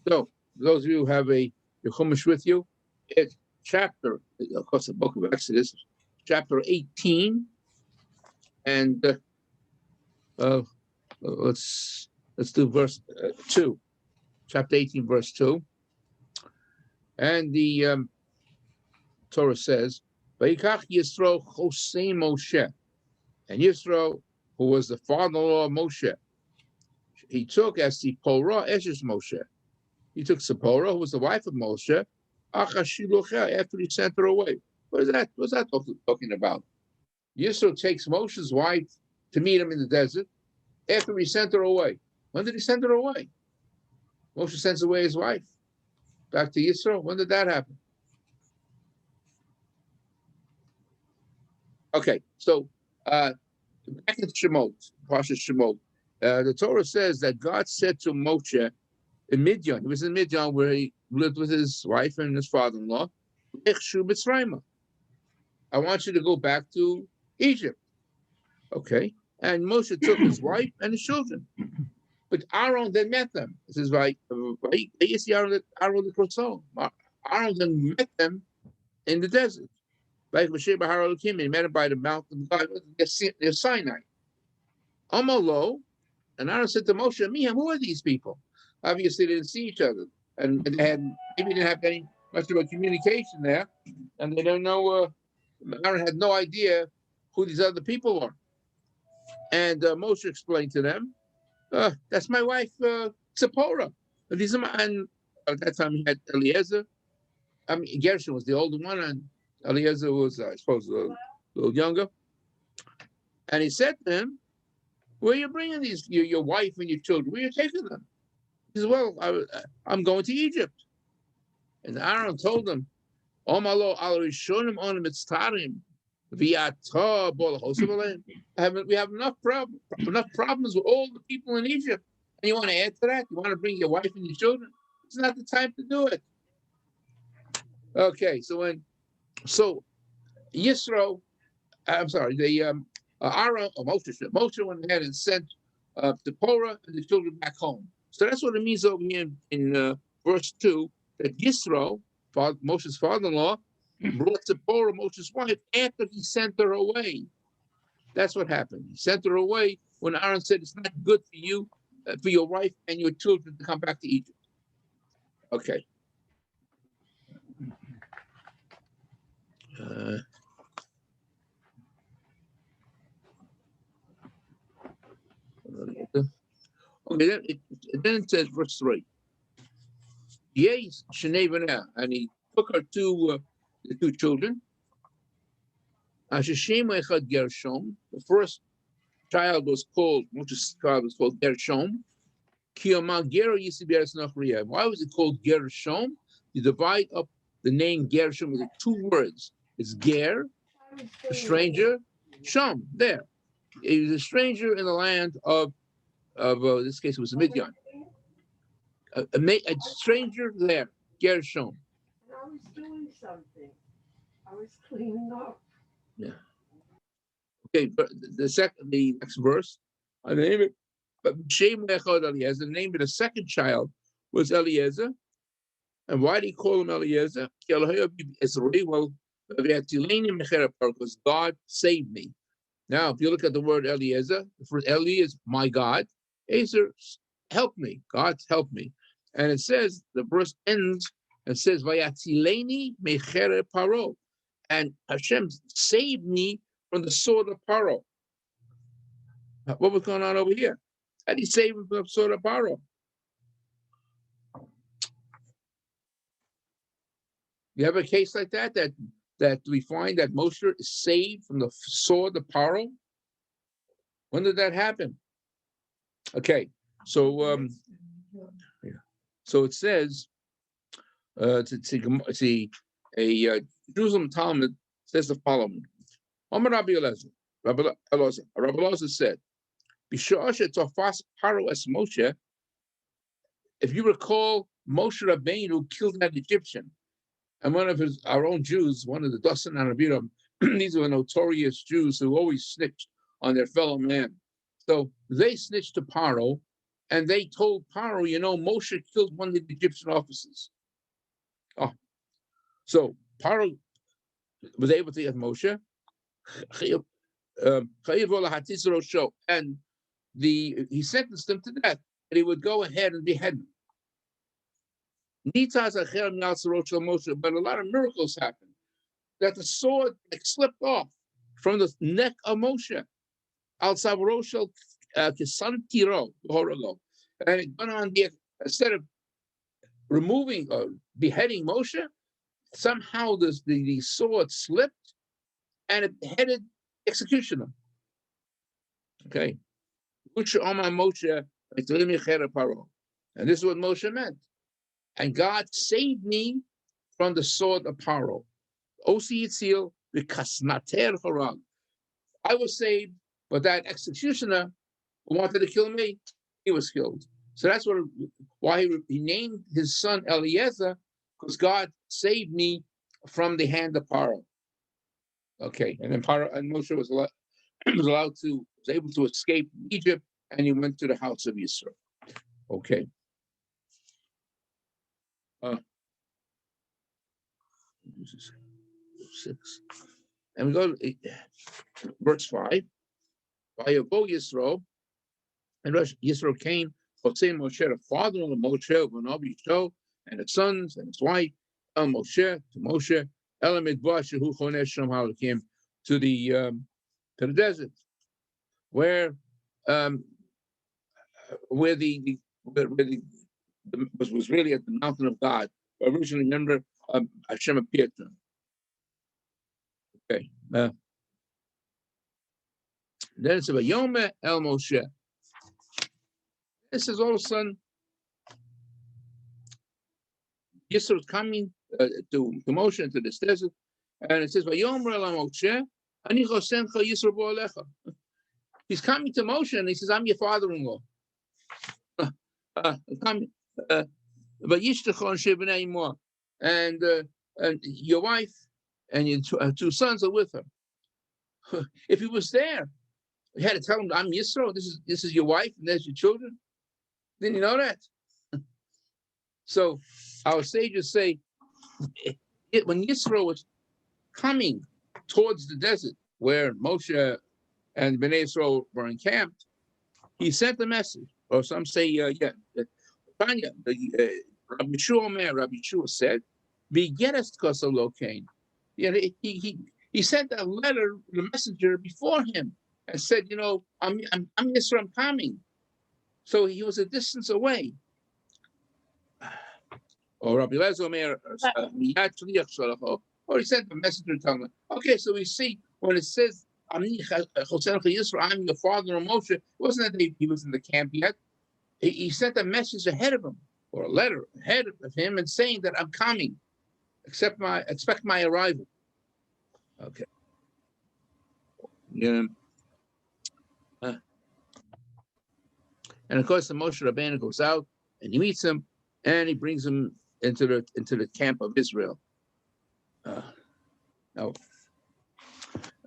So, those of you who have your Chumash with you, it's chapter, of course, the book of Exodus, chapter 18, and let's do verse 2, chapter 18, verse 2, and the Torah says, "Vayikach Yisro Chosei Moshe," and Yisro, who was the father-in-law of Moshe, he took as Zipporah Eshes Moshe. He took Zipporah, who was the wife of Moshe, after he sent her away. What is that? What's that talking about? Yisro takes Moshe's wife to meet him in the desert after he sent her away. When did he send her away? Moshe sends away his wife back to Yisro. When did that happen? Okay, so back in Shemot, Parshat Shemot, the Torah says that God said to Moshe in Midian, he was in Midian where he lived with his wife and his father-in-law, I want you to go back to Egypt. Okay, and Moshe took his wife and his children. But Aaron then met them. It says, Aaron then met them in the desert. He met him by the mountain of God near Sinai. Amalo, and Aaron said to Moshe, Miham, who are these people? Obviously, they didn't see each other, and they had maybe didn't have any much of a communication there, and they don't know. Aaron had no idea who these other people were, and Moshe explained to them, "That's my wife, Zipporah. These are my." And at that time, he had Eliezer. I mean, Gershon was the older one, and Eliezer was, I suppose, a little younger. And he said to him, "Where are you bringing these? Your wife and your children? Where are you taking them?" He said, "Well, I'm going to Egypt." And Aaron told him, "Omalo al rishonim onim mitztarim v'yata bol hosav we have enough problems with all the people in Egypt, and you want to add to that? You want to bring your wife and your children? It's not the time to do it." Okay, so Yisro, I'm sorry, the Aaron or Moshe went ahead and sent Zipporah and the children back home. So that's what it means over here in verse 2, that Yisro, Moshe's father-in-law, brought Zipporah, Moshe's wife, after he sent her away. That's what happened. He sent her away when Aaron said, "It's not good for you, for your wife and your children to come back to Egypt." Okay. Okay, then it says, verse 3. Yes, and he took her the two children. The first child was called, Moshe's child was called Gershom. Why was it called Gershom? You divide up the name Gershom into two words. It's Ger, a stranger, Shom, there. He was a stranger in the land of this case it was Midian. A stranger there, Gershom. I was doing something. I was cleaning up. Yeah. Okay, but the next verse, the name of the second child was Eliezer. And why do you call him Eliezer? Well, because God saved me. Now, if you look at the word Eliezer, for Eli is my God. Ezer, help me. God's helped me. And it says, the verse ends and says, Vayatzileni mechere paro. And Hashem saved me from the sword of Paro. What was going on over here? How did he save him from the sword of Paro? You have a case like that we find that Moshe is saved from the sword of Paro? When did that happen? Okay, so so it says, Jerusalem Talmud says the following. Rabbi Elazar said, if you recall, Moshe Rabbeinu killed that Egyptian, and one of our own Jews, one of the Dasan and Abiram, these were notorious Jews who always snitched on their fellow man. So they snitched to Paro, And they told Paro, Moshe killed one of the Egyptian officers. Oh, so Paro was able to get Moshe. And he sentenced him to death, and he would go ahead and behead him. But a lot of miracles happened. That the sword slipped off from the neck of Moshe. Al Savroshel Kisantiro Horogo. And it went on there, instead of removing or beheading Moshe, somehow the sword slipped and it beheaded the executioner. Okay. And this is what Moshe meant. And God saved me from the sword of Paro. I was saved, but that executioner who wanted to kill me, he was killed. So that's why he named his son Eliezer, because God saved me from the hand of Paro. Okay, and then Moshe was able to escape Egypt, and he went to the house of Israel. Okay. Six. And we go to verse 5. Vayavo Yisro, and Yisro came, Moshe, the father-in-law of Moshe, Vanov and his sons and his wife, El Moshe, to Moshe, Elamidbar Shehu Chonesh Shem Halakim, to the desert, where the was really at the mountain of God. Originally, remember, Hashem appeared to him. Okay. Then it's about Yom El Moshe. This is all of a sudden, Yisro is coming to Moshe into this desert, and it says, Yom El Moshe, Ani Chosencha Yisro Bo'alecha. He's coming to Moshe and he says, I'm your father-in-law. And your wife and your two sons are with her. If he was there, he had to tell him, I'm Yisro, this is your wife, and there's your children. Didn't you know that? So our sages say, when Yisro was coming towards the desert where Moshe and Bnei Yisrael were encamped, he sent a message. Or some say, Rabbi Yeshua said, "V'geres koso lokain." He sent a letter, the messenger before him, and said, I'm Yisro, I'm coming. So he was a distance away. Or Rabbi Lezer Omer, or he sent a messenger telling him. Okay, so we see when it says, I'm your father, Moshe, it wasn't that he was in the camp yet. He sent a message ahead of him, or a letter ahead of him, and saying that I'm coming. Expect my arrival. Okay. Yeah. And of course, the Moshe Rabbeinu goes out and he meets him, and he brings him into the camp of Israel. Now,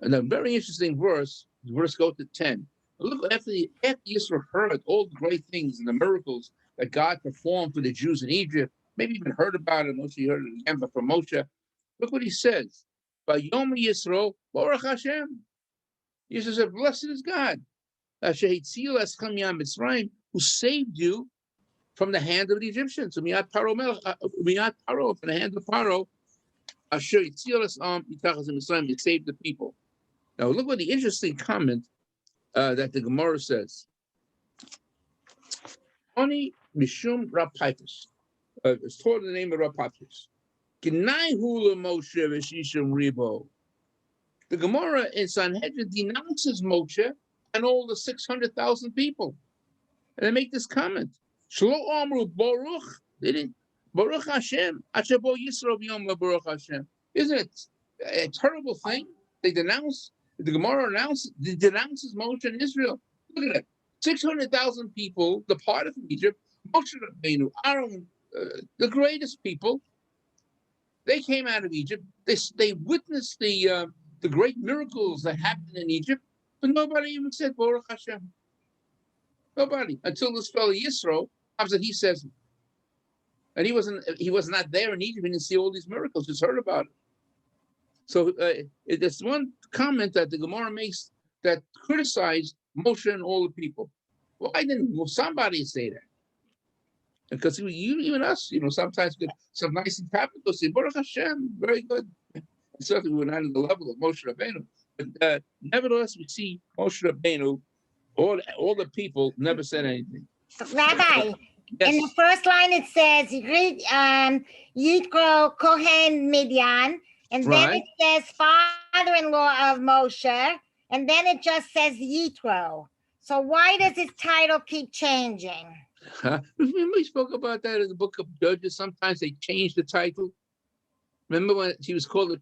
and a very interesting verse go to 10. Look, after Yisro heard all the great things and the miracles that God performed for the Jews in Egypt, maybe even heard about it, Moshe heard it again, but from Moshe, look what he says. By Yom Yisro, Baruch Hashem. Yisro said, blessed is God, who saved you from the hand of the Egyptians. From the hand of Paro, he saved the people. Now look what the interesting comment that the Gemara says. Oni Mishum Rapipus. It's taught in the name of Rapipus. The Gemara in Sanhedrin denounces Moshe and all the 600,000 people. And they make this comment. Shlo Amru Baruch. They didn't. Baruch Hashem. Achabo Yisro B'yom Baruch Hashem. Isn't it a terrible thing? They denounce. The Gemara denounces Moshe and Israel. Look at that. 600,000 people departed from Egypt. Moshe Rabbeinu, Aaron, the greatest people. They came out of Egypt. They witnessed the great miracles that happened in Egypt, but nobody even said Baruch Hashem. Nobody. Until this fellow Yisro comes and he says, and he was not there in Egypt. He didn't see all these miracles. Just heard about it. So there's one comment that the Gemara makes that criticized Moshe and all the people. Why didn't somebody say that? Because even us, sometimes get some nice capital say, Baruch Hashem, very good. And certainly we're not at the level of Moshe Rabbeinu. But nevertheless, we see Moshe Rabbeinu, all the people never said anything. Rabbi, Yes. in the first line it says, Yitro Kohen Midian, and then Right. it says father-in-law of Moshe, and then it just says Yitro. So why does his title keep changing? We spoke about that in the book of Judges. Sometimes they change the title. Remember when she was called a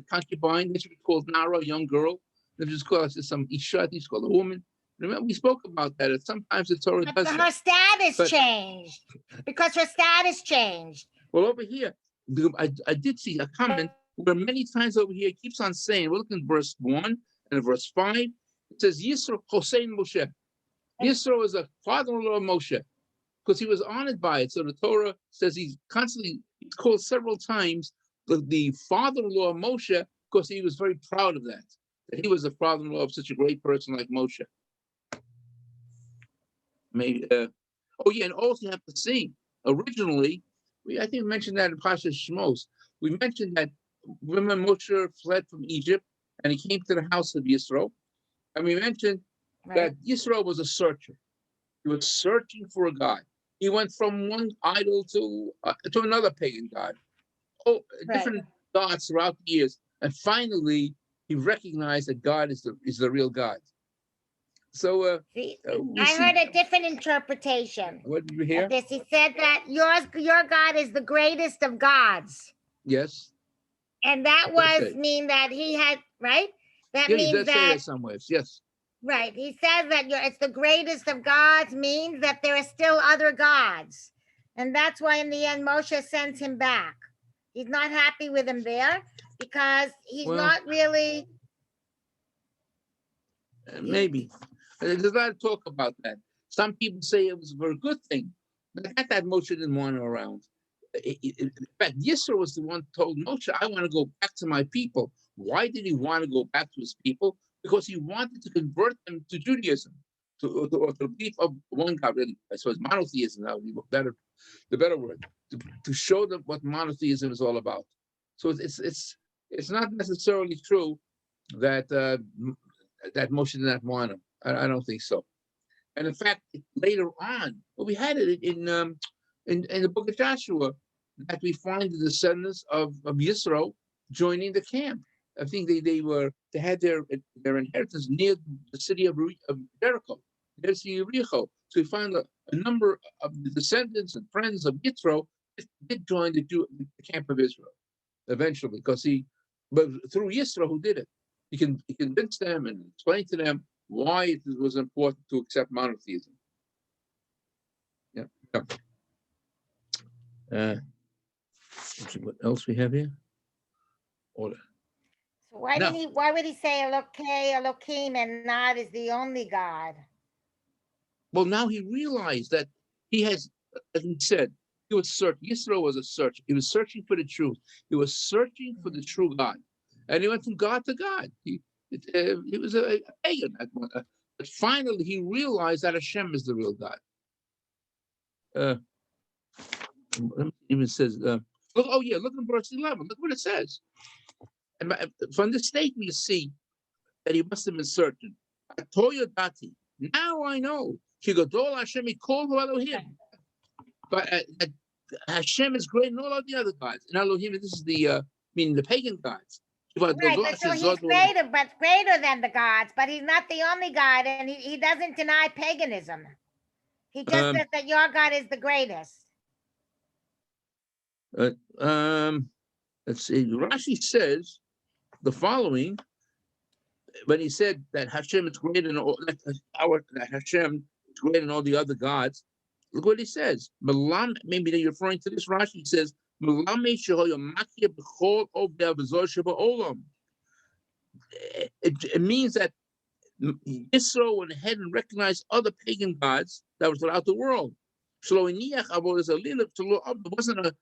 concubine? Then she was called Nara, a young girl. Then she was called some Isha, she's called a woman. Remember, we spoke about that. Sometimes the Torah does Her that. status changed. Because her status changed. Well, over here, I did see a comment where many times over here it keeps on saying, we're looking at verse 1 and verse 5. It says, Yisro Hossein Moshe. Yisro is a father-in-law of Moshe because he was honored by it. So the Torah says he's called several times the father-in-law of Moshe because he was very proud of that he was the father-in-law of such a great person like Moshe. Maybe, and also you have to see, originally, I think we mentioned that in Parshat Shmos. We mentioned that when Moshe fled from Egypt and he came to the house of Yisro, and we mentioned that Yisro was a searcher. He was searching for a God. He went from one idol to another pagan god. Different gods throughout the years, and finally he recognized that God is the real God. So I heard a different interpretation. What did you hear? This he said that your God is the greatest of gods. Yes. And that mean that he had right. That means he does say that some ways. Yes. Right. He says that it's the greatest of gods means that there are still other gods. And that's why in the end, Moshe sends him back. He's not happy with him there because he's not really. Maybe. There's a lot of talk about that. Some people say it was a very good thing. But not that Moshe didn't want him around. In fact, Yisro was the one who told Moshe, I want to go back to my people. Why did he want to go back to his people? Because he wanted to convert them to Judaism, or to believe of one God, really. I suppose monotheism now would be the better word, to show them what monotheism is all about. So it's not necessarily true that that Moshe did not want him. I don't think so. And in fact, later on, we had it in the book of Joshua that we find the descendants of Yisro joining the camp. I think they had their inheritance near the city of Jericho, near the city of Jericho. So we find a number of the descendants and friends of Yisro did join the camp of Israel eventually, but through Yisro who did it. He convinced them and explained to them why it was important to accept monotheism. Yeah. Let's see what else we have here. Order. So why would he say Elokim and not is the only God? Well, now he realized that he has, as he said, he was searching. Yisro was a searcher. He was searching for the truth. He was searching for the true God. And he went from God to God. He was a pagan at one. But finally, he realized that Hashem is the real God. Even says, look in verse 11. Look what it says. And from this statement, you see that he must have been searching. Now I know. Hashem, he called Elohim. But Hashem is great in all of the other gods. And Elohim, this is meaning the pagan gods. Right, so he's greater than the gods, but he's not the only God, and he doesn't deny paganism. He just says that your God is the greatest. Let's see. Rashi says the following when he said that Hashem is greater than all that Hashem is greater than all the other gods. Look what he says. Maybe they're referring to this. Rashi says. It means that Yisro went ahead and recognized other pagan gods that were throughout the world. There wasn't a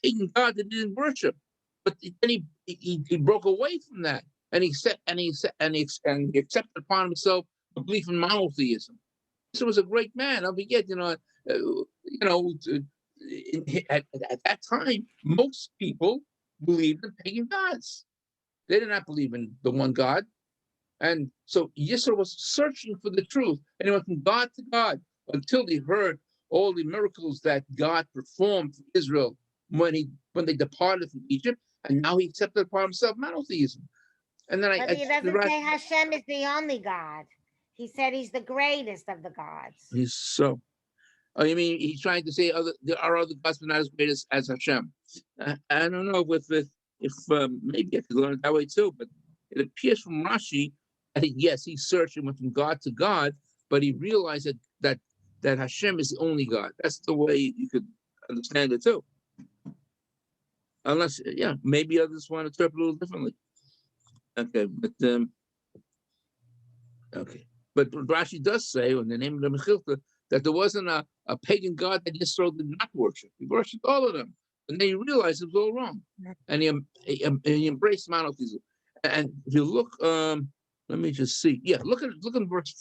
pagan god that didn't worship, but then he broke away from that, and he accepted upon himself a belief in monotheism. This was a great man. Don't forget, at that time, most people believed in pagan gods. They did not believe in the one God. And so Yisro was searching for the truth, and he went from God to God until he heard all the miracles that God performed for Israel when they departed from Egypt, and now he accepted upon himself monotheism. And then But he doesn't say Hashem is the only God. He said he's the greatest of the gods. He's so. Oh, you mean he's trying to say there are other gods, but not as great as Hashem? I don't know if maybe I could learn it that way too, but it appears from Rashi that yes, he's searching went from God to God, but he realized that Hashem is the only God. That's the way you could understand it too. Unless, maybe others want to interpret it a little differently. Okay, but Rashi does say in the name of the Mechilta that there wasn't a pagan god that Yisro did not worship. He worshipped all of them, and then he realized it was all wrong, and he embraced monotheism. And if you look, let me just see. Yeah, look at verse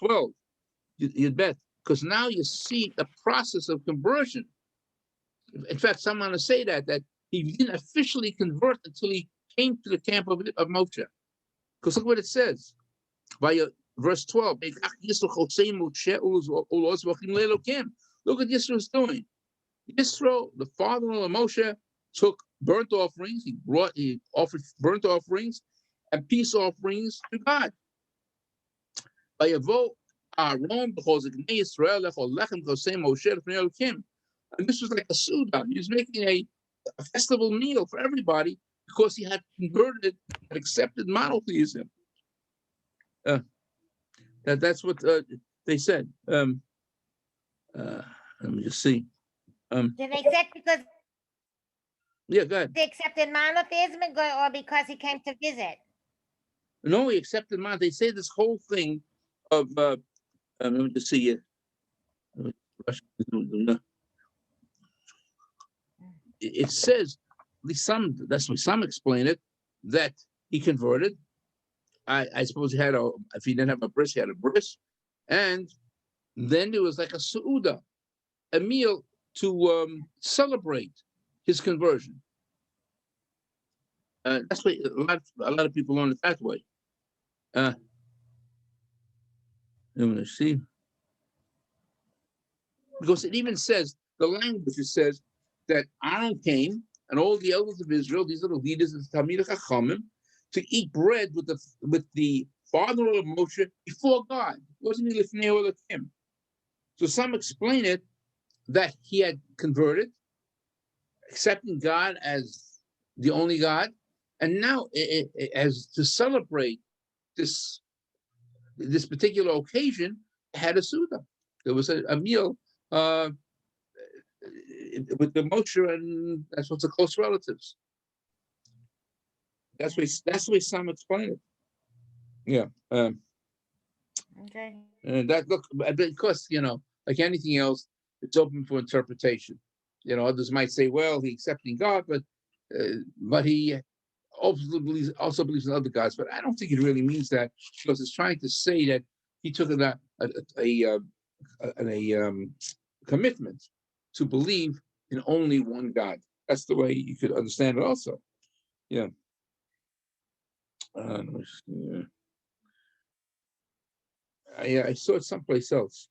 12. You'd bet, because now you see the process of conversion. In fact, someone to say that he didn't officially convert until he came to the camp of Moshe. Because look what it says. By verse 12. Look what Yisro's doing. Yisro, the father-in-law of Moshe, took burnt offerings. He offered burnt offerings and peace offerings to God. By Yavo Aaron, because Israel and this was like a Suda. He was making a festival meal for everybody because he had converted and accepted monotheism. That's what they said. Let me just see. Did they accept because go ahead. they accepted monotheism or because he came to visit? No, he accepted monotheism. They say this whole thing of let me just see it. It says, at least that's what some explain it, that he converted. I suppose he had if he didn't have a bris, he had a bris. And then there was like a su'uda, a meal to celebrate his conversion. That's why a lot of people learn it that way. I'm going to see. Because it even says, the language, it says that Aaron came and all the elders of Israel, these little leaders of the Talmid Chachamim, to eat bread with the father of Moshe before God. It wasn't even Lifnei Elohim. So some explain it that he had converted, accepting God as the only God, and now as to celebrate this particular occasion, had a Suda. There was a meal with the Moshe, and that's what's the close relatives. That's the way some explain it. Yeah. Okay. That look, because like anything else, it's open for interpretation. Others might say, well, he accepting God, but he also believes in other gods. But I don't think it really means that, because it's trying to say that he took a commitment to believe in only one God. That's the way you could understand it also. Yeah. I saw it someplace else.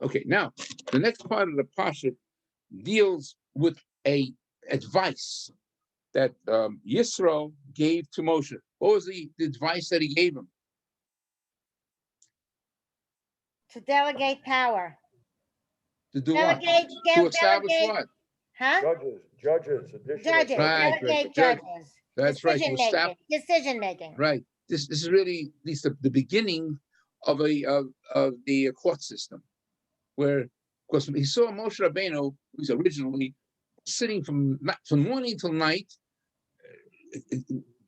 Okay. Now, the next part of the Parshat deals with a advice that Yisro gave to Moshe. What was the advice that he gave him? To delegate power. To do what? To establish what? Huh? Judges. Judges. Right. Delegate judges. That's right. Decision making. Right. This is really at least the beginning of the court system, where, of course, he saw Moshe Rabbeinu, who's originally sitting from morning till night,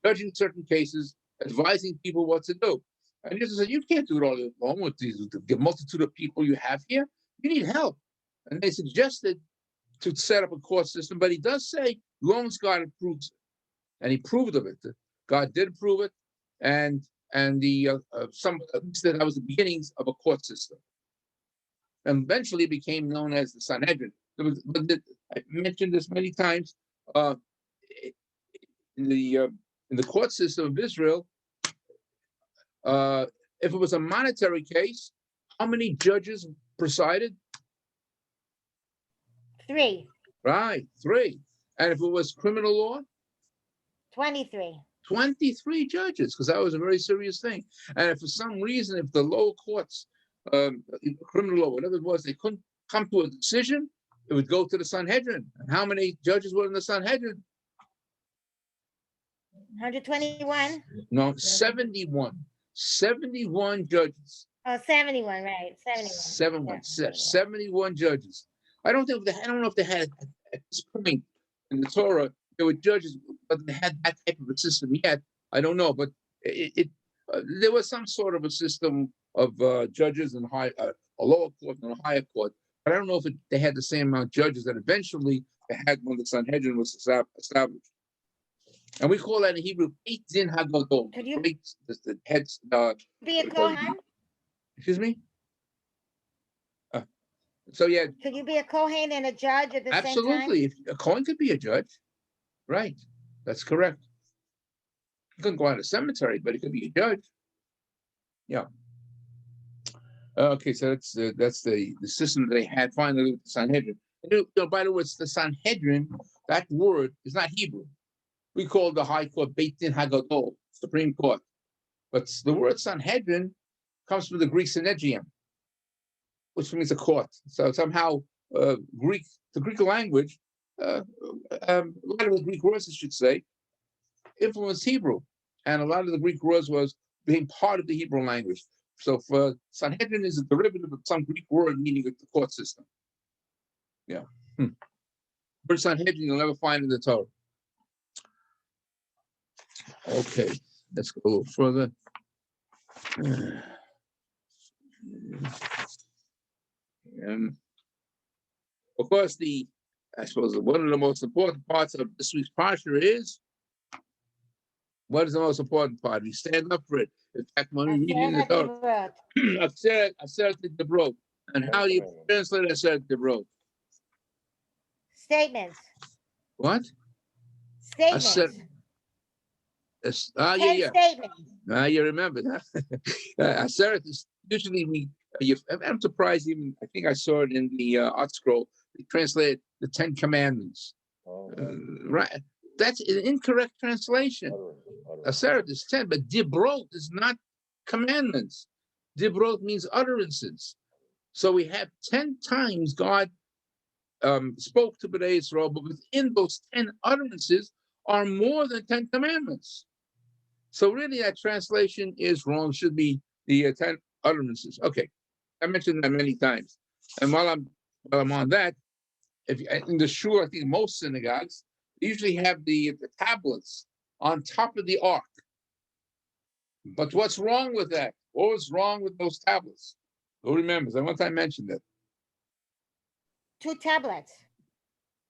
judging certain cases, advising people what to do. And Jesus said, you can't do it all alone with the multitude of people you have here. You need help. And they suggested to set up a court system, but he does say, as long as God approves it. And he proved of it. God did approve it, and the that was the beginnings of a court system. And eventually became known as the Sanhedrin. I mentioned this many times. In the court system of Israel, if it was a monetary case, how many judges presided? 3. Right, 3. And if it was criminal law? 23. 23 judges, because that was a very serious thing. And if for some reason, if the lower courts, criminal law, whatever it was, they couldn't come to a decision, it would go to the Sanhedrin. And how many judges were in the Sanhedrin? 121. No, 71. 71 judges. Oh, 71, right. 71. 71 judges. I don't know if they had at this point in the Torah, there were judges, but they had that type of a system yet. I don't know, but there was some sort of a system of judges and a lower court and a higher court. But I don't know if they had the same amount of judges that eventually they had when the Sanhedrin was established. And we call that in Hebrew, Beit Din HaGadol. Could you the heads? be a Kohen? Excuse me? So yeah. Could you be a Kohen and a judge at the same time? Absolutely. A Kohen could be a judge. Right. That's correct. He couldn't go out of a cemetery, but he could be a judge. Yeah. Okay, so that's the system that they had finally with the Sanhedrin. By the way, it's the Sanhedrin. That word is not Hebrew. We call the High Court Beit Din HaGadol, Supreme Court. But the word Sanhedrin comes from the Greek Synedrium, which means a court. So somehow the Greek language, a lot of the Greek words, I should say, influenced Hebrew. And a lot of the Greek words was being part of the Hebrew language. So for Sanhedrin is a derivative of some Greek word meaning the court system. Yeah. For Sanhedrin, you'll never find in the Torah. Okay, let's go a little further. Of course, I suppose one of the most important parts of this week's Parshat is, what is the most important part? We stand up for it. In fact, when we read in the Torah, Aseret Debrot. And how do you translate Aseret Debrot? Statements. What? Statements. Yeah. Statements. You remember that. Aseret is usually I'm surprised even, I think I saw it in the Art Scroll, they translate the 10 Commandments. Right. That's an incorrect translation. Aseret is 10, but Dibrot is not commandments. Dibrot means utterances. So we have 10 times God spoke to Bnei Israel, but within those 10 utterances are more than 10 commandments. So really that translation is wrong. Should be the 10 utterances. Okay, I mentioned that many times. And while I'm on that, if in the shul, I think most synagogues usually have the tablets on top of the ark. But what's wrong with that? What was wrong with those tablets? Who remembers? I one time mentioned it. 2 tablets.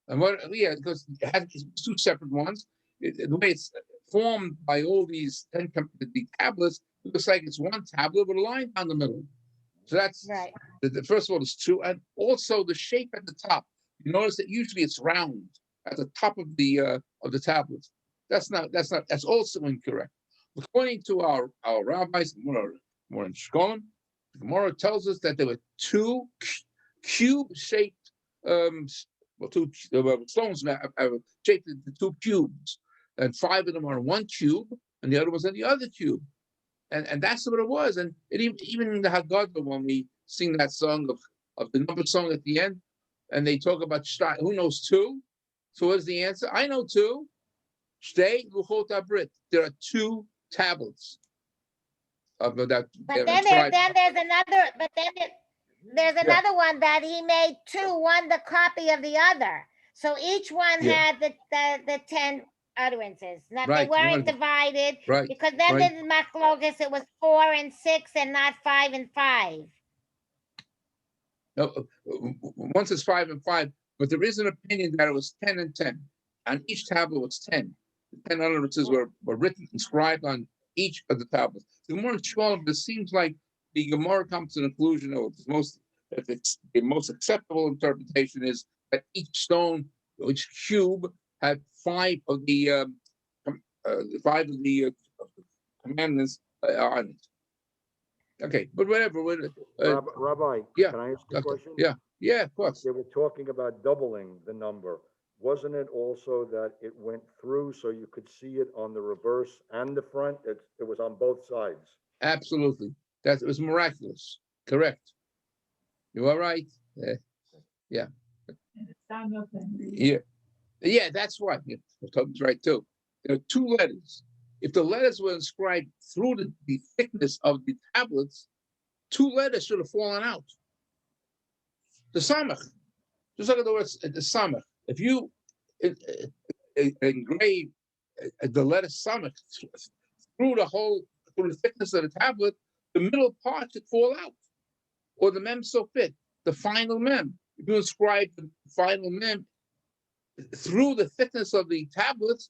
And because it had 2 separate ones. The way it's formed by all these 10 the tablets, it looks like it's one tablet with a line down the middle. So that's right. First of all, it's 2, and also the shape at the top. You notice that usually it's round at the top of the tablets. That's also incorrect. According to our rabbis, more in Shkolim, the Gemara tells us that there were 2 cube-shaped stones shaped into 2 cubes, and 5 of them are in 1 cube, and the other one's in the other cube, and that's what it was. And even in the Haggadah, when we sing that song of the number song at the end, and they talk about Shtay, who knows 2? So what's the answer? I know 2. Shtei Luchot HaBrit. There are 2 tablets of that. But then there's another. But then there's another one that he made 2, one the copy of the other. So each one had the 10 utterances. Not they Right, weren't divided right, because then right. the machlokas it was 4 and 6 and not 5 and 5. No, once it's 5 and 5, but there is an opinion that it was 10 and 10. On each tablet was 10. The 10 utterances were written, inscribed on each of the tablets. The Gemara in Shalom, it seems like the Gemara comes to the conclusion, or the most acceptable interpretation is that each stone, each cube, had 5 of the commandments on it. Okay, but whatever. Rabbi, yeah, can I ask you a question? Yeah, of course. They were talking about doubling the number. Wasn't it also that it went through so you could see it on the reverse and the front? It was on both sides. Absolutely. That was miraculous. Correct. You are right. Yeah. Yeah, that's right. Toby's right too. There are 2 letters. If the letters were inscribed through the thickness of the tablets, 2 letters should have fallen out. The samach, just look at the words, the samach. If you engrave the letter samach through the thickness of the tablet, the middle part should fall out, or the mem so fit, the final mem. If you inscribe the final mem through the thickness of the tablets,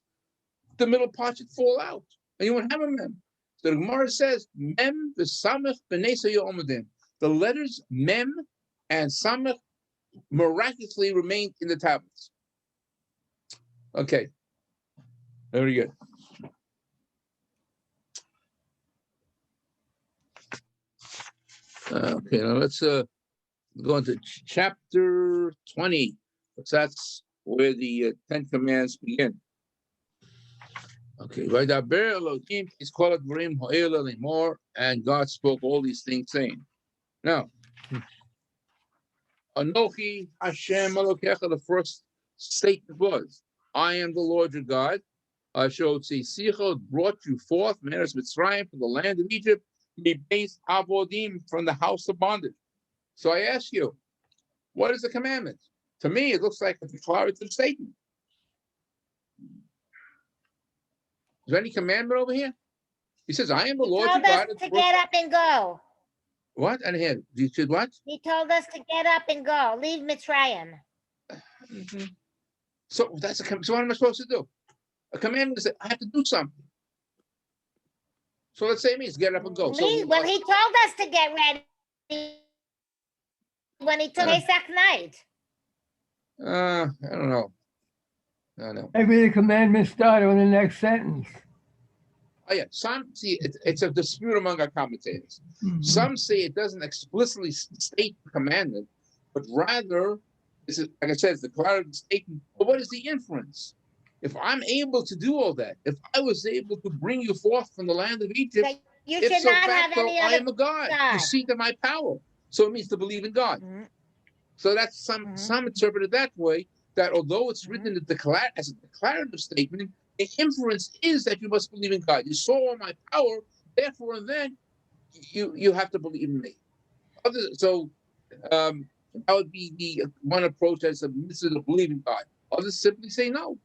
the middle part should fall out, and you won't have a mem. So the Gemara says, mem v'samach b'nesa yo'omedim. The letters mem and samach miraculously remained in the tablets. Okay, very good. Okay, now let's go into chapter 20, because that's where the 10 commands begin. Okay, is called more, and God spoke all these things, saying, now, Anochi Hashem Elokecha, the first statement was, I am the Lord your God. Sichot brought you forth, Meres Mitzrayim, from the land of Egypt, based Avodim, from the house of bondage. So I ask you, what is the commandment? To me, it looks like a declarative statement. Is there any commandment over here? He says, I am the Lord your God. He told us to get up and go. What? And here, you said what? He told us to get up and go. Leave Mitzrayim. Mm-hmm. So that's so what am I supposed to do? A commandment is that I have to do something. So let's say it means get up and go. Well, he told us to get ready when he took Pesach night. I don't know. Maybe the commandment started in the next sentence. Oh yeah, it's a dispute among our commentators. Mm-hmm. Some say it doesn't explicitly state the commandment, but rather, like I said, it's the declarative statement. But what is the inference? If I'm able to do all that, if I was able to bring you forth from the land of Egypt, you should not have any other I am a God. You seat of my power. So it means to believe in God. Mm-hmm. So that's some interpret it that way, that although it's written as a declarative statement, the inference is that you must believe in God. You saw all my power, therefore, and then you have to believe in me. So that would be the one approach as a mitzvah to believe in God. Others simply say no.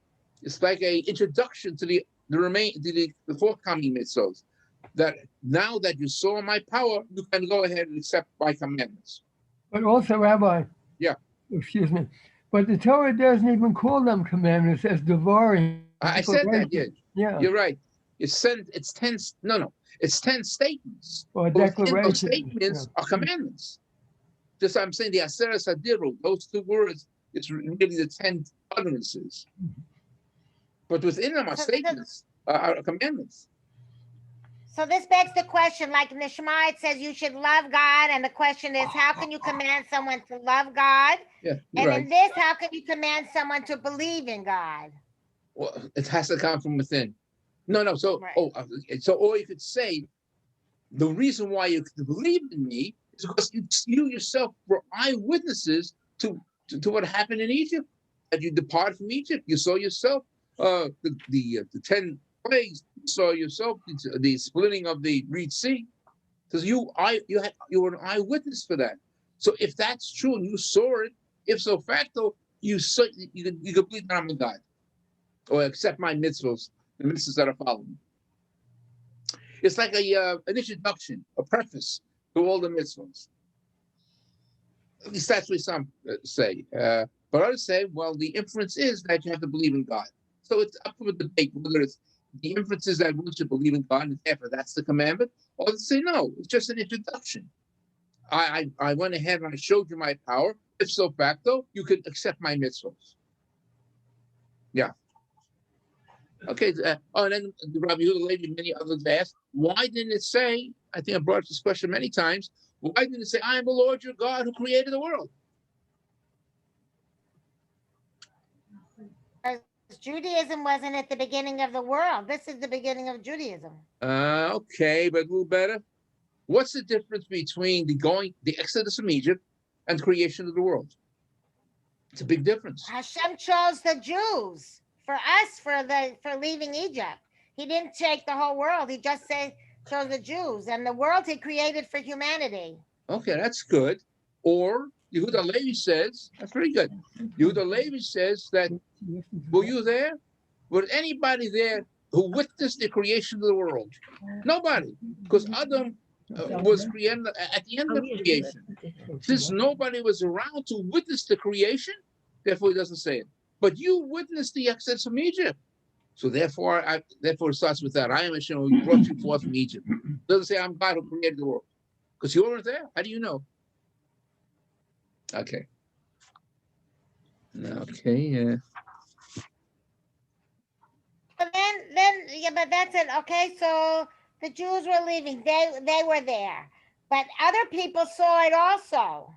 It's like a introduction to the forthcoming mitzvahs. That now that you saw my power, you can go ahead and accept my commandments. But also, Rabbi. Yeah. Excuse me. But the Torah doesn't even call them commandments as devarim. I said that, yeah. You're right. It's 10 statements. Or declarations. Those statements are commandments. Just I'm saying the Aseret Sadiru, those 2 words, it's really the 10 utterances. But within them are statements, are commandments. So this begs the question, like in the Shema, it says you should love God. And the question is, how can you command someone to love God? Yeah, and right. In this, how can you command someone to believe in God? Well, it has to come from within. No. So, right. Or you could say, the reason why you believe in me is because you yourself were eyewitnesses to what happened in Egypt. That you departed from Egypt. You saw yourself the 10 plagues. You saw yourself the splitting of the Red Sea. Because you were an eyewitness for that. So if that's true and you saw it, if so facto, you could believe that I'm a God. or accept my mitzvahs, the mitzvahs that are following. It's like an introduction, a preface to all the mitzvahs. At least that's what some say. But others say, well, the inference is that you have to believe in God. So it's up for debate whether it's the inference is that one should believe in God and therefore that's the commandment, or they say no, it's just an introduction. I went ahead and I showed you my power. If so facto, you could accept my mitzvahs. Yeah. Okay. And then Rabbi Yehuda Levi, many others asked, why didn't it say? I think I brought up this question many times. Why didn't it say, "I am the Lord your God who created the world"? Judaism wasn't at the beginning of the world. This is the beginning of Judaism. Okay, but a little better. What's the difference between the Exodus from Egypt and creation of the world? It's a big difference. Hashem chose the Jews for us for leaving Egypt. He didn't take the whole world. He just chose the Jews, and the world he created for humanity. Okay, that's good. Or Yehuda Levi says, that's very good. Yehuda Levi says that, were you there? Was anybody there who witnessed the creation of the world? Nobody, because Adam was created at the end of creation. Since nobody was around to witness the creation, therefore he doesn't say it. But you witnessed the exodus from Egypt. So therefore it starts with that. I am Hashem who brought you forth from Egypt. It doesn't say I'm God who created the world. Because you weren't there. How do you know? Okay. Okay. But then, yeah, but that's it. Okay, so the Jews were leaving. They were there, but other people saw it also,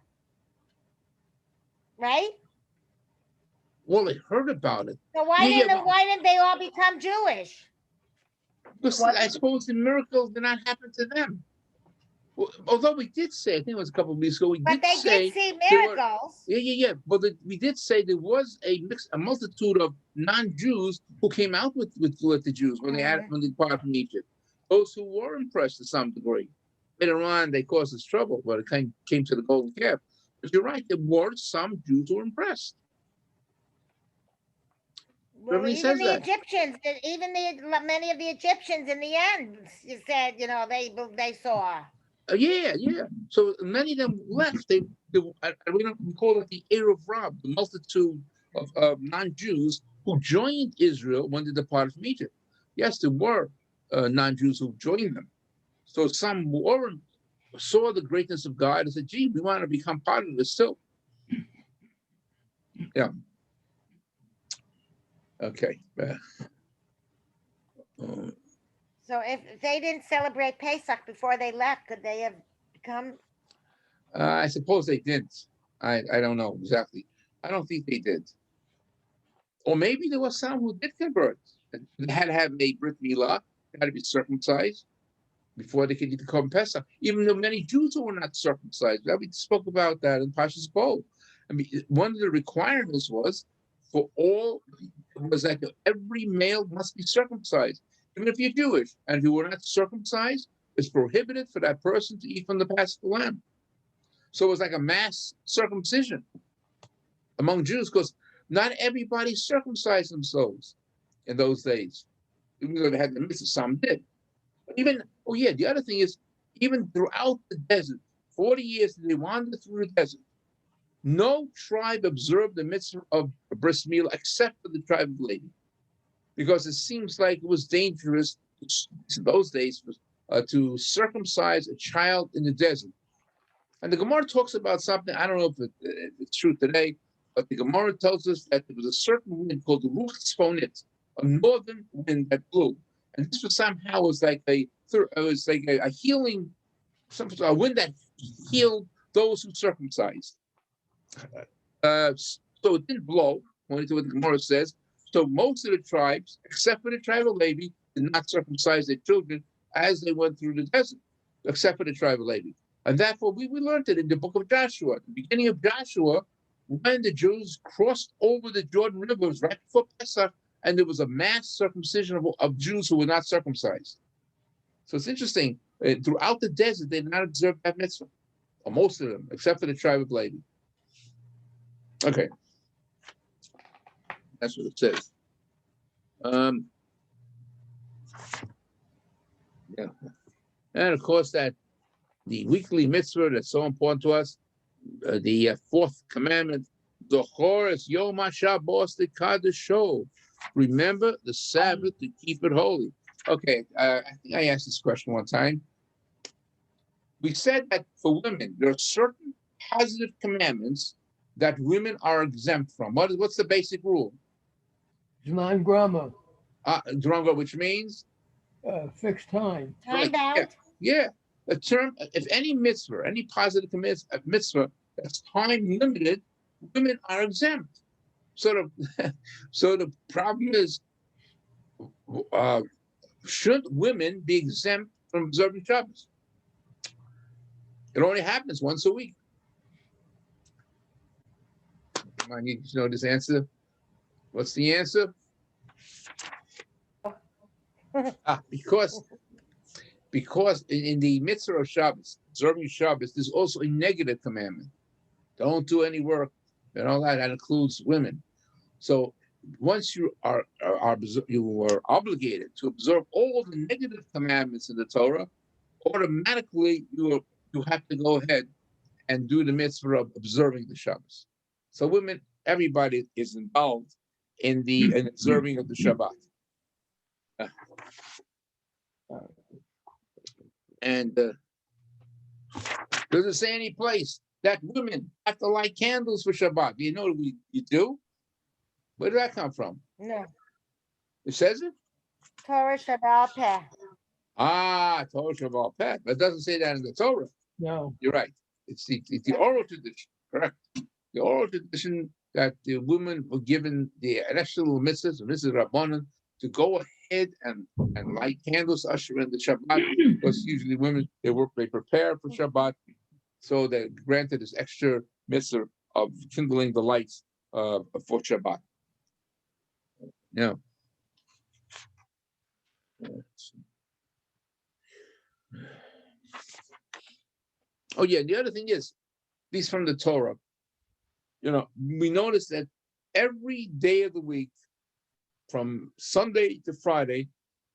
right? Well, they heard about it. So why didn't they all become Jewish? Because I suppose the miracles did not happen to them. Well, although we did say, I think it was a couple of weeks ago, But they did see miracles. Yeah. But we did say there was a multitude of non-Jews who came out with the Jews when they departed from Egypt. Those who were impressed to some degree. Later on, they caused us trouble, but it came to the golden calf. But you're right, there were some Jews who were impressed. Well, even the Egyptians, many of the Egyptians in the end, you said, they saw. Yeah. So many of them left. We don't call it the Erev Rav, the multitude of non-Jews who joined Israel when they departed from Egypt. Yes, there were non-Jews who joined them. So some saw the greatness of God and said, "Gee, we want to become part of this too." Yeah. Okay. So if they didn't celebrate Pesach before they left, could they have become? I suppose they didn't. I don't know exactly. I don't think they did. Or maybe there was some who did convert. They had to have a Brit Milah, they had to be circumcised before they could become Pesach. Even though many Jews who were not circumcised. We spoke about that in Parshat Bo. I mean, one of the requirements was that every male must be circumcised, even if you're Jewish. And if you were not circumcised, it's prohibited for that person to eat from the Paschal lamb. So it was like a mass circumcision among Jews, because not everybody circumcised themselves in those days. Even though they had the mitzvah, some did. But the other thing is, even throughout the desert, 40 years they wandered through the desert, no tribe observed the mitzvah of bris milah except for the tribe of Levi, because it seems like it was dangerous in those days to circumcise a child in the desert. And the Gemara talks about something, I don't know if it's true today, but the Gemara tells us that there was a certain wind called the Ruach Tzfonit, a northern wind that blew. And this was somehow like a healing, a wind that healed those who circumcised. So it didn't blow, according to what the Gemara says. So most of the tribes, except for the tribe of Levi, did not circumcise their children as they went through the desert, except for the tribe of Levi. And therefore, we learned it in the book of Joshua. At the beginning of Joshua, when the Jews crossed over the Jordan River, it was right before Pesach, and there was a mass circumcision of Jews who were not circumcised. So it's interesting. Throughout the desert, they did not observe that mitzvah, or most of them, except for the tribe of Levi. Okay. That's what it says. Yeah. And of course, that the weekly mitzvah that's so important to us, the fourth commandment, Zochor es Yom HaShabbos L'Kadosho. Remember the Sabbath to keep it holy. Okay, I think I asked this question one time. We said that for women, there are certain positive commandments that women are exempt from. What's the basic rule? Zman Grama, Drongo, which means? fixed time. Time Yeah, bound. yeah. A term, if any mitzvah, any positive mitzvah that's time limited, women are exempt. So the problem is, should women be exempt from observing Shabbos? It only happens once a week. Come on, you know this answer? What's the answer? Because in the mitzvah of Shabbos, observing Shabbos, there's also a negative commandment. Don't do any work and all that. That includes women. So once you are obligated to observe all the negative commandments in the Torah, automatically you have to go ahead and do the mitzvah of observing the Shabbos. So women, everybody is involved in the observing of the Shabbat. And does it say any place that women have to light candles for Shabbat? You know you do? Where did that come from? No. It says it? Torah Shabbat Peh. Torah Shabbat Peh. But it doesn't say that in the Torah. No. You're right. It's the oral tradition, correct? The oral tradition that the women were given the additional mitzvahs, Mrs. Rabbanan, to go ahead and light candles, usher in the Shabbat, because usually women, they prepare for Shabbat, so they're granted this extra mitzvah of kindling the lights for Shabbat. Yeah. Oh yeah, the other thing is, these from the Torah, we notice that every day of the week, from Sunday to Friday,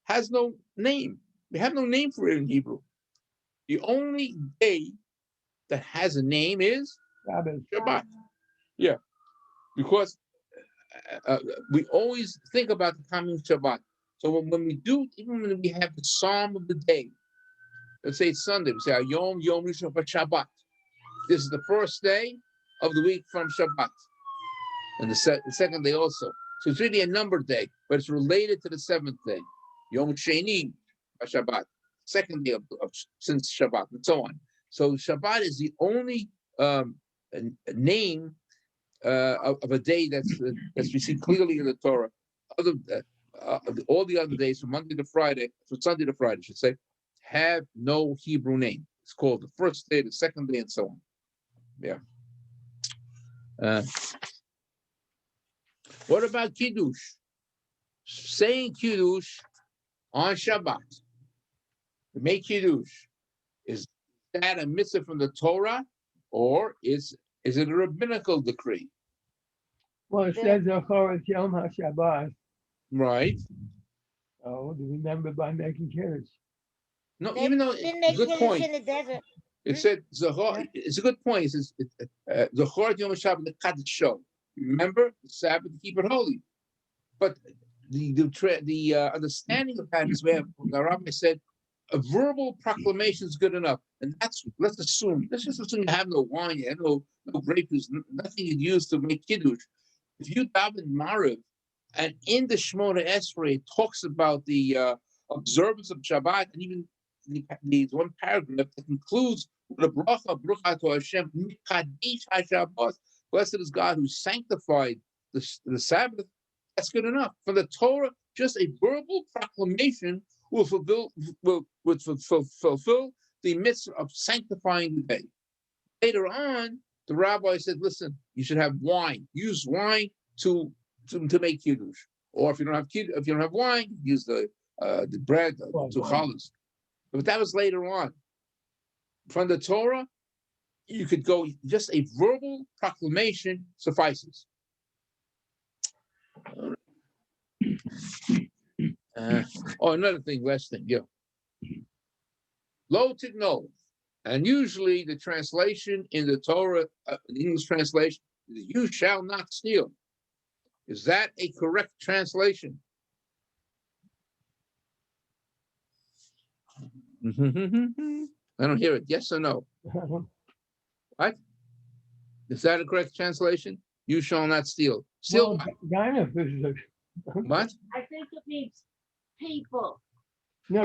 has no name. We have no name for it in Hebrew. The only day that has a name is Shabbat. Yeah, because we always think about the coming Shabbat. So when we do, even when we have the Psalm of the day, let's say it's Sunday, we say Yom Rishon Shabbat. This is the first day of the week from Shabbat, and the second day also. So it's really a numbered day, but it's related to the seventh day, Yom Sheni Shabbat, second day of since Shabbat, and so on. So Shabbat is the only name of a day that's we see clearly in the Torah. All the other days, from Monday to Friday, from Sunday to Friday, I should say, have no Hebrew name. It's called the first day, the second day, and so on. Yeah. What about Kiddush? Saying Kiddush on Shabbat. To make Kiddush, is that a mitzvah from the Torah, or is it a rabbinical decree? Well, it says Zochor es Yom HaShabbos. Right. Oh, to remember by making Kiddush. No, They even though didn't it's make a good Kiddush point. in the desert. It said Zohar. Yeah. It's a good point. It says Zohar Yom HaShabbat L'Kadosho. Remember the Sabbath to keep it holy. But the understanding of that is where the Rabbi said a verbal proclamation is good enough, and let's just assume you have no wine, you have no grape juice, nothing you use to make Kiddush. If you daven Mariv, and in the Shemona Esrei it talks about the observance of Shabbat, and even the one paragraph that concludes with a bracha, Baruch to Hashem, Mikadesh HaShabbos, blessed is God who sanctified the Sabbath. That's good enough. For the Torah, just a verbal proclamation will fulfill the mitzvah of sanctifying the day. Later on, the rabbi said, listen, you should have wine. Use wine to make kiddush. Or if you don't have wine, use the bread to challah. But that was later on. From the Torah, you could go, just a verbal proclamation suffices. Another thing, last thing, yeah. Lo tigno. And usually the translation in the Torah, the English translation, is you shall not steal. Is that a correct translation? I don't hear it. Yes or no? What? Is that a correct translation? You shall not steal. Steal Well, Dinah is what? I think it means people. no,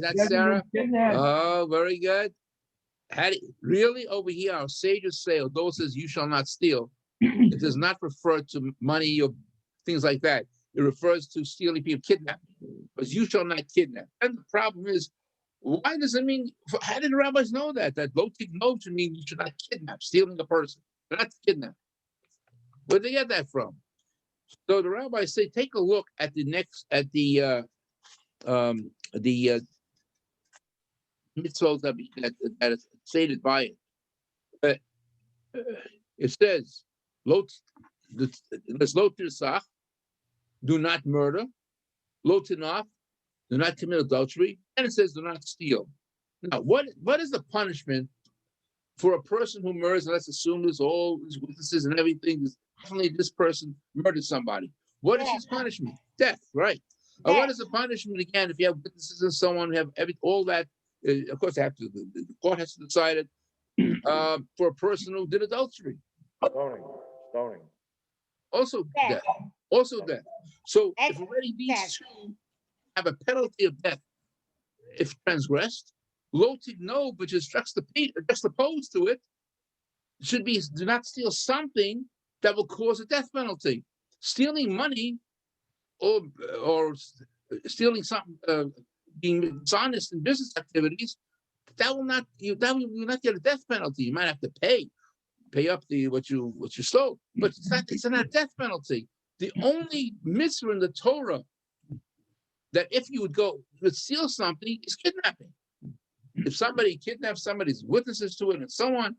That's Sarah. kidnap. Oh, very good. Really over here, our sages say, although it says you shall not steal, it does not refer to money or things like that. It refers to stealing people, kidnapping. Because you shall not kidnap. And the problem is, why does it mean? How did the rabbis know that? That lo tigno should mean you should not kidnap, stealing a person, but not kidnap. Where did they get that from? So the rabbis say, take a look at the mitzvot that is stated by it. It says, there's lo tirsach, do not murder, lo tinaf, do not commit adultery, and it says do not steal. Now, what is the punishment for a person who murders? Let's assume there's all these witnesses and everything. Definitely this person murdered somebody. What is his punishment? Death, right? What is the punishment again if you have witnesses and so on? You have all that. Of course, the court has to decide it for a person who did adultery. Stoning. Also death. Also death. So if already these two have a penalty of death if transgressed, lo tigno, which is juxtaposed to it, should be do not steal something that will cause a death penalty. Stealing money or stealing something, being dishonest in business activities, that will not get a death penalty. You might have to pay up what you stole, but it's not a death penalty. The only mitzvah in the Torah that if you would steal something is kidnapping. If somebody kidnaps somebody's witnesses to it and so on,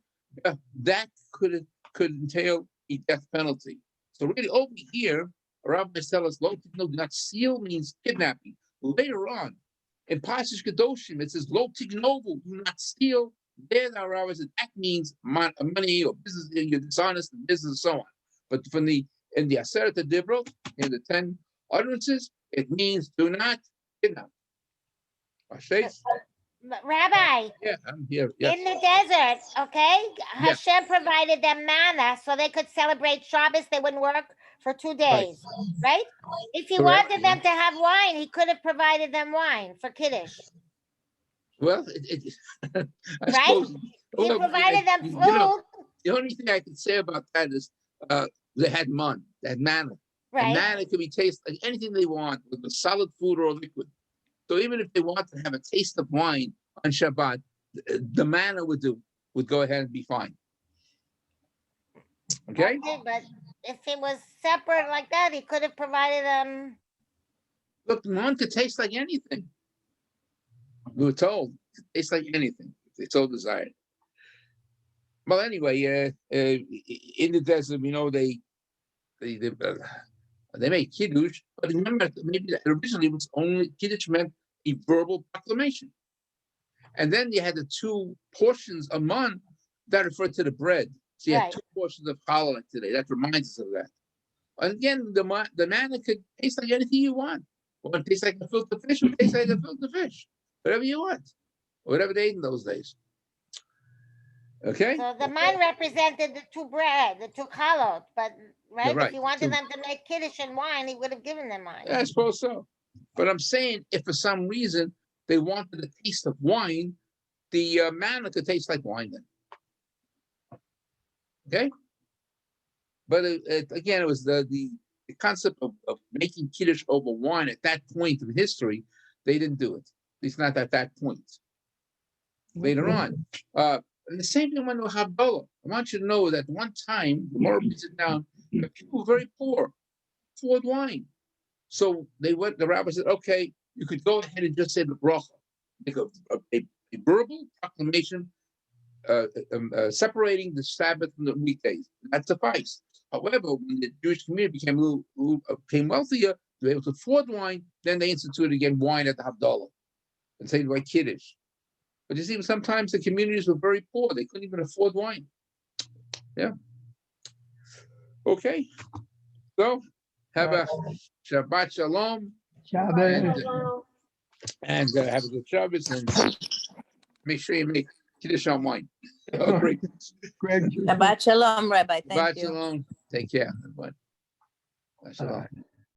that could entail a death penalty. So really over here, rabbis tell us, lo tigno, do not steal means kidnapping. Later on, in Parshat Kedoshim, it says, lo tignovu, do not steal. There, the rabbis said that means money or business, you're dishonest in business and so on. But in the Aseret Divrot, in the 10 utterances, it means do not kidnap. Rabbi, yeah, I'm here. Yes. in the desert, okay, Hashem provided them manna so they could celebrate Shabbos. They wouldn't work for 2 days, right? If he wanted them to have wine, he could have provided them wine for Kiddush. Well, I suppose he provided them food. The only thing I can say about that is they had manna. Right. And manna can be tasted like anything they want, with a solid food or a liquid. So even if they want to have a taste of wine on Shabbat, the manna would go ahead and be fine. Okay, but if it was separate like that, he could have provided them. Look, manna could taste like anything. We were told it tastes like anything if they so desired. Well, anyway, in the desert, they made kiddush, but remember, maybe originally it was only kiddush meant a verbal proclamation, and then you had the 2 portions of man that referred to the bread. So you had 2 portions of challah today. That reminds us of that. And again, the manna could taste like anything you want. Or it tastes like a filter fish, or it tastes like a filter fish. Whatever you want, whatever they ate in those days. Okay. So the man represented the 2 bread, the 2 chalot, but if he wanted them to make kiddush and wine, he would have given them wine. Yeah, I suppose so. But I'm saying, if for some reason they wanted a taste of wine, the manna could taste like wine then. Okay. But again, it was the concept of making kiddush over wine at that point in history. They didn't do it. At least not at that point. Later on. And the same thing went to Havdalah. I want you to know that one time, the more reads it down, the people were very poor, afford wine. So the rabbi said, okay, you could go ahead and just say the bracha, make a verbal proclamation separating the Sabbath from the weekdays. That sufficed. However, when the Jewish community became wealthier, they were able to afford wine, then they instituted again wine at the Havdalah and say by Kiddush. But you see, sometimes the communities were very poor; they couldn't even afford wine. Yeah. Okay. So have a Shabbat Shalom Shabbos. and have a good Shabbos and make sure you make Kiddush on wine. Great. Greg. Shabbat Shalom, Rabbi. Thank Shabbat you. Shalom. Take care, everyone. Shabbat Shalom.